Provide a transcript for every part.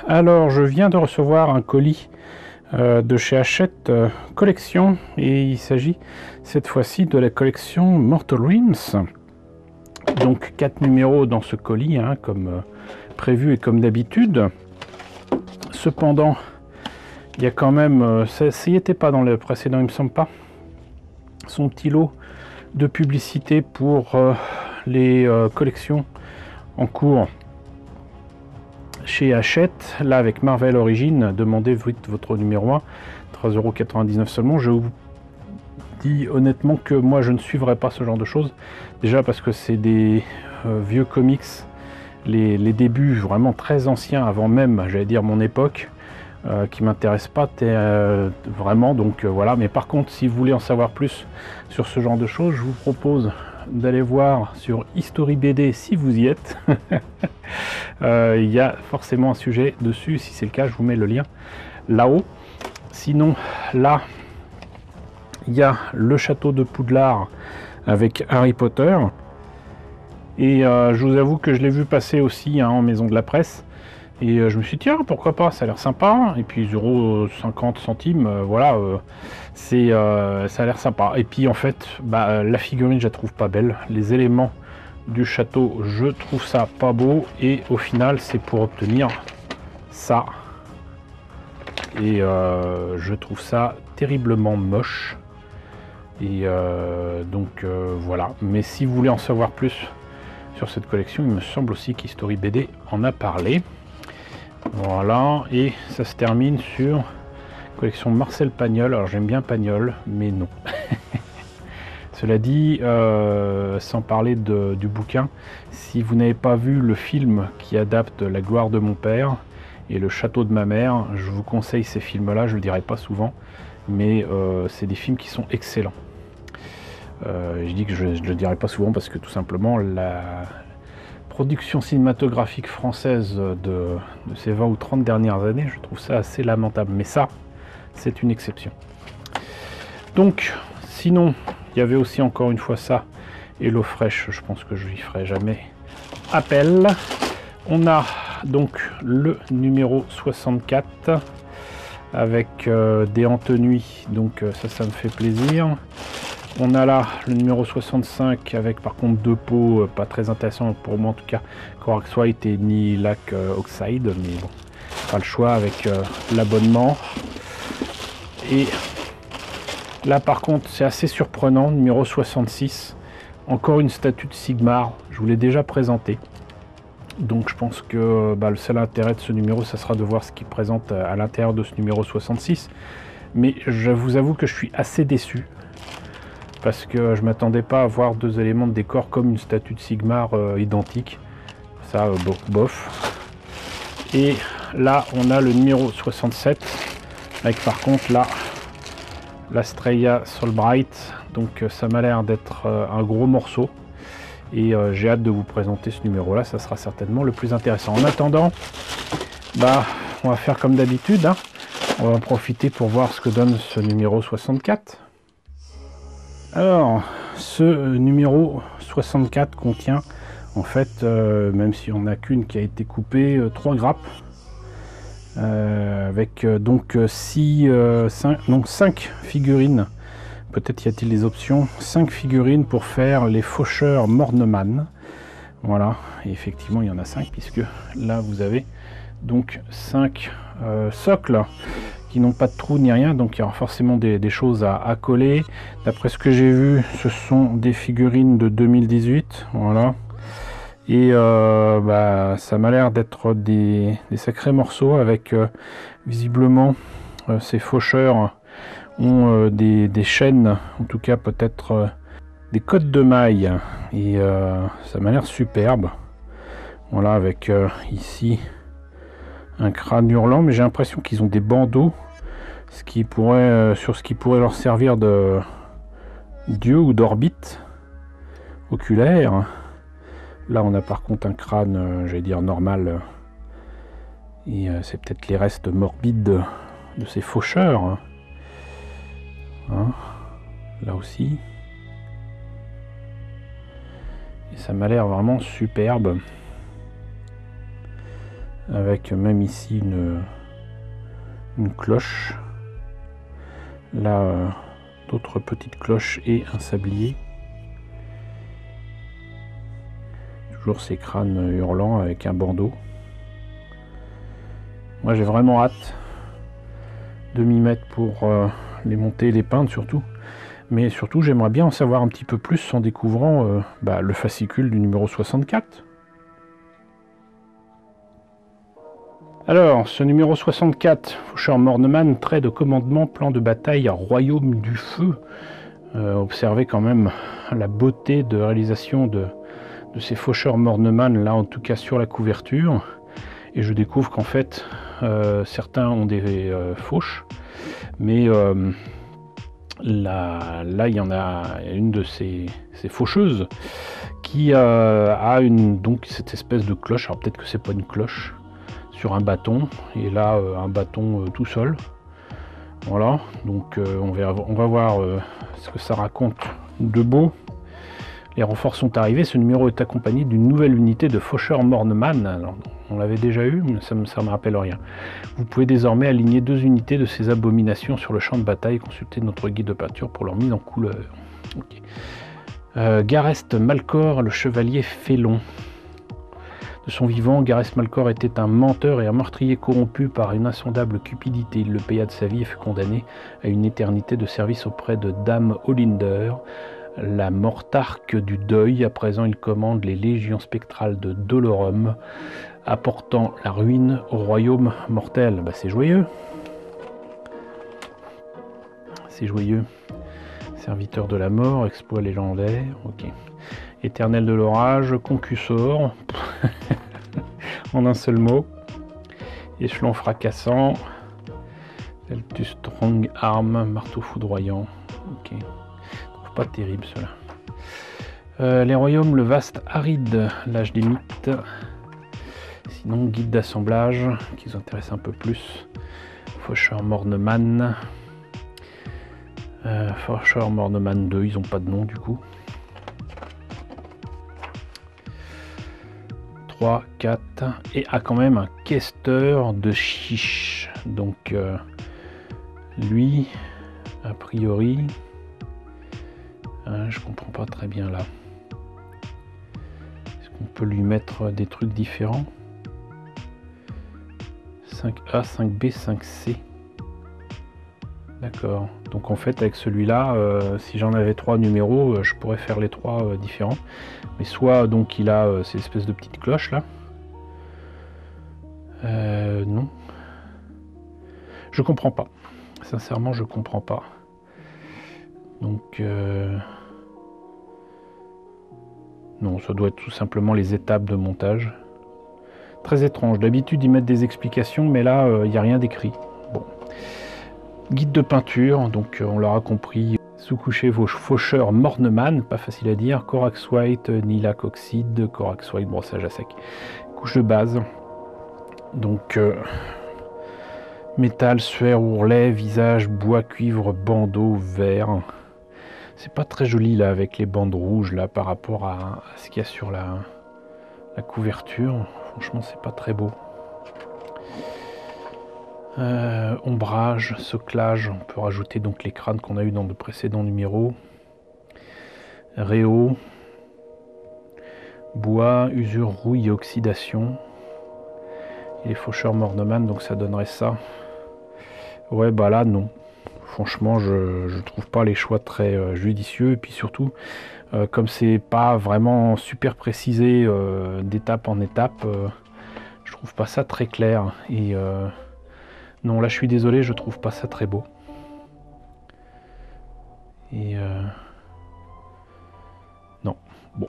Alors, je viens de recevoir un colis de chez Hachette Collection, et il s'agit cette fois-ci de la collection Mortal Realms. Donc 4 numéros dans ce colis, hein, comme prévu et comme d'habitude. Cependant, il y a quand même, ça n'y était pas dans le précédent, il me semble pas, son petit lot de publicité pour les collections en cours chez Hachette. Là, avec Marvel Origins, demandez vite votre numéro 1, 3,99 € seulement. Je vous dis honnêtement que moi je ne suivrai pas ce genre de choses, déjà parce que c'est des vieux comics, les débuts vraiment très anciens, avant même, j'allais dire, mon époque, qui m'intéressent pas vraiment, donc voilà. Mais par contre, si vous voulez en savoir plus sur ce genre de choses, je vous propose d'aller voir sur History BD si vous y êtes. Il y a forcément un sujet dessus, si c'est le cas je vous mets le lien là-haut. Sinon, là il y a le château de Poudlard avec Harry Potter, et je vous avoue que je l'ai vu passer aussi, hein, en maison de la presse, et je me suis dit tiens, pourquoi pas, ça a l'air sympa, et puis 0,50 €, voilà, ça a l'air sympa. Et puis en fait, la figurine je la trouve pas belle, les éléments du château je trouve ça pas beau, et au final c'est pour obtenir ça, et je trouve ça terriblement moche, et donc voilà. Mais si vous voulez en savoir plus sur cette collection, il me semble aussi qu'History BD en a parlé. Voilà, et ça se termine sur collection Marcel Pagnol. Alors j'aime bien Pagnol, mais non. Cela dit, sans parler du bouquin, si vous n'avez pas vu le film qui adapte La gloire de mon père et Le château de ma mère, je vous conseille ces films-là. Je ne le dirai pas souvent, mais c'est des films qui sont excellents. Je dis que je ne le dirai pas souvent parce que tout simplement la production cinématographique française de ces 20 ou 30 dernières années, je trouve ça assez lamentable. Mais ça, c'est une exception. Donc, sinon, il y avait aussi encore une fois ça, et l'eau fraîche, je pense que je n'y ferai jamais appel. On a donc le numéro 64 avec des Antenuis, donc ça me fait plaisir. On a là le numéro 65 avec par contre deux peaux pas très intéressants pour moi en tout cas, Corax White et Nihilakh Oxide, mais bon, pas le choix avec l'abonnement. Et là par contre c'est assez surprenant, numéro 66, encore une statue de Sigmar, je vous l'ai déjà présenté. Donc je pense que le seul intérêt de ce numéro, ça sera de voir ce qu'il présente à l'intérieur de ce numéro 66. Mais je vous avoue que je suis assez déçu, parce que je m'attendais pas à voir deux éléments de décor comme une statue de Sigmar identique. Ça, bof. Et là, on a le numéro 67, avec par contre là, l'Astreia Solbright. Donc ça m'a l'air d'être un gros morceau. Et j'ai hâte de vous présenter ce numéro-là, ça sera certainement le plus intéressant. En attendant, on va faire comme d'habitude, hein. On va en profiter pour voir ce que donne ce numéro 64. Alors, ce numéro 64 contient, en fait, même si on n'a qu'une qui a été coupée, 3 grappes, avec donc 5 figurines. Peut-être y a-t-il des options. 5 figurines pour faire les faucheurs Morneman. Voilà, et effectivement il y en a 5, puisque là vous avez donc 5 socles qui n'ont pas de trou ni rien, donc il y aura forcément des choses à coller. D'après ce que j'ai vu, ce sont des figurines de 2018, voilà. Et ça m'a l'air d'être des sacrés morceaux, avec visiblement ces faucheurs ont des chaînes, en tout cas peut-être des cottes de mailles, et ça m'a l'air superbe. Voilà, avec ici un crâne hurlant, mais j'ai l'impression qu'ils ont des bandeaux, sur ce qui pourrait leur servir de d'yeux ou d'orbite oculaire. Là on a par contre un crâne, j'allais dire normal, et c'est peut-être les restes morbides de ces faucheurs, hein. Là aussi, et ça m'a l'air vraiment superbe. avec même ici une cloche. Là, d'autres petites cloches et un sablier. Toujours ces crânes hurlants avec un bandeau. Moi j'ai vraiment hâte de m'y mettre pour les monter et les peindre surtout. Mais surtout j'aimerais bien en savoir un petit peu plus en découvrant le fascicule du numéro 64. Alors, ce numéro 64, Faucheur Morneman, trait de commandement, plan de bataille, royaume du feu. Observez quand même la beauté de réalisation de ces Faucheurs Morneman, là en tout cas sur la couverture. Et je découvre qu'en fait, certains ont des fauches, mais là il y en a une de ces faucheuses qui a donc cette espèce de cloche. Alors peut-être que c'est pas une cloche, sur un bâton, et là un bâton tout seul. Voilà, donc on va voir ce que ça raconte de beau. Les renforts sont arrivés. Ce numéro est accompagné d'une nouvelle unité de Faucheur Morneman. Alors, on l'avait déjà eu, mais ça me rappelle rien. Vous pouvez désormais aligner 2 unités de ces abominations sur le champ de bataille. Consultez notre guide de peinture pour leur mise en couleur. Okay. Garest Malcor, le chevalier félon. De son vivant, Garest Malcor était un menteur et un meurtrier corrompu par une insondable cupidité. Il le paya de sa vie et fut condamné à une éternité de service auprès de Dame Olinder, la mortarque du deuil. À présent, il commande les légions spectrales de Dolorum, apportant la ruine au royaume mortel. Bah, c'est joyeux. C'est joyeux. Serviteur de la mort, exploit légendaire. Ok. Éternel de l'orage, concussor, en un seul mot. Échelon fracassant. Deltus Strong Arm, marteau foudroyant. Ok. Pas terrible cela. Les royaumes, le vaste aride, l'âge des mythes. Sinon, guide d'assemblage qui nous intéresse un peu plus. Faucheur Morneman. Faucheur Morneman 2, ils n'ont pas de nom du coup. 3, 4, et quand même un questeur de chiche. Donc, lui, a priori, je comprends pas très bien là. Est-ce qu'on peut lui mettre des trucs différents? 5A, 5B, 5C. D'accord. Donc en fait avec celui-là, si j'en avais 3 numéros, je pourrais faire les 3 différents. Mais soit donc il a ces espèces de petites cloches là. Non. Je comprends pas. Sincèrement, je comprends pas. Donc non, ça doit être tout simplement les étapes de montage. Très étrange. D'habitude ils mettent des explications, mais là il n'y a rien d'écrit. Bon. Guide de peinture, donc on l'aura compris. Sous-coucher vos Faucheurs Morneman, pas facile à dire. Corax White, Nilac Oxide, Corax White, brossage à sec. Couche de base. Donc métal, suaire, ourlet, visage, bois, cuivre, bandeau, vert. C'est pas très joli là avec les bandes rouges là par rapport à ce qu'il y a sur la couverture. Franchement, c'est pas très beau. Ombrage, soclage, on peut rajouter donc les crânes qu'on a eu dans de précédents numéros. Réo, bois, usure, rouille et oxydation. Et les Faucheurs Morneman, donc ça donnerait ça. Ouais, bah là non. Franchement, je trouve pas les choix très judicieux. Et puis surtout, comme c'est pas vraiment super précisé d'étape en étape, je trouve pas ça très clair. Et non, là je suis désolé, je trouve pas ça très beau. Et non, bon,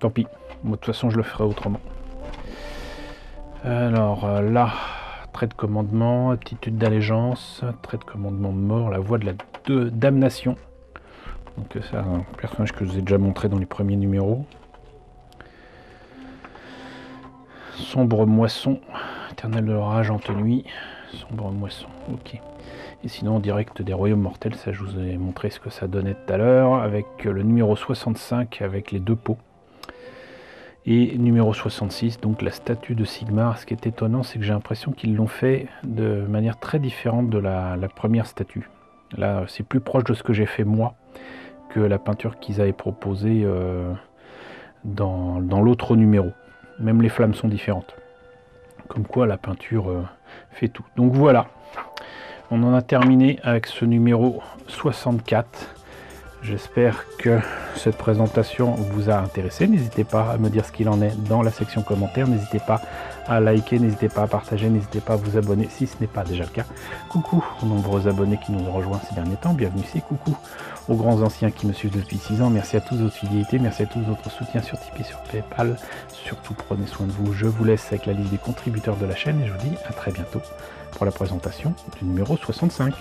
tant pis. Moi, de toute façon, je le ferai autrement. Alors là, trait de commandement, aptitude d'allégeance, trait de commandement de mort, la voie de la damnation. Donc c'est un personnage que je vous ai déjà montré dans les premiers numéros. Sombre moisson, éternel de l'orage en tenue. Sombre moisson, ok. Et sinon en direct des royaumes mortels, ça je vous ai montré ce que ça donnait tout à l'heure, avec le numéro 65 avec les 2 pots. Et numéro 66, donc la statue de Sigmar. Ce qui est étonnant, c'est que j'ai l'impression qu'ils l'ont fait de manière très différente de la première statue. Là, c'est plus proche de ce que j'ai fait moi que la peinture qu'ils avaient proposée dans l'autre numéro. Même les flammes sont différentes. Comme quoi la peinture fait tout. Donc voilà, on en a terminé avec ce numéro 64. J'espère que cette présentation vous a intéressé. N'hésitez pas à me dire ce qu'il en est dans la section commentaires. N'hésitez pas à liker, n'hésitez pas à partager, n'hésitez pas à vous abonner si ce n'est pas déjà le cas. Coucou aux nombreux abonnés qui nous ont rejoints ces derniers temps. Bienvenue ici. Coucou aux grands anciens qui me suivent depuis 6 ans. Merci à tous votre fidélité. Merci à tous votre soutien sur Tipeee, sur Paypal. Surtout prenez soin de vous. Je vous laisse avec la liste des contributeurs de la chaîne et je vous dis à très bientôt pour la présentation du numéro 65.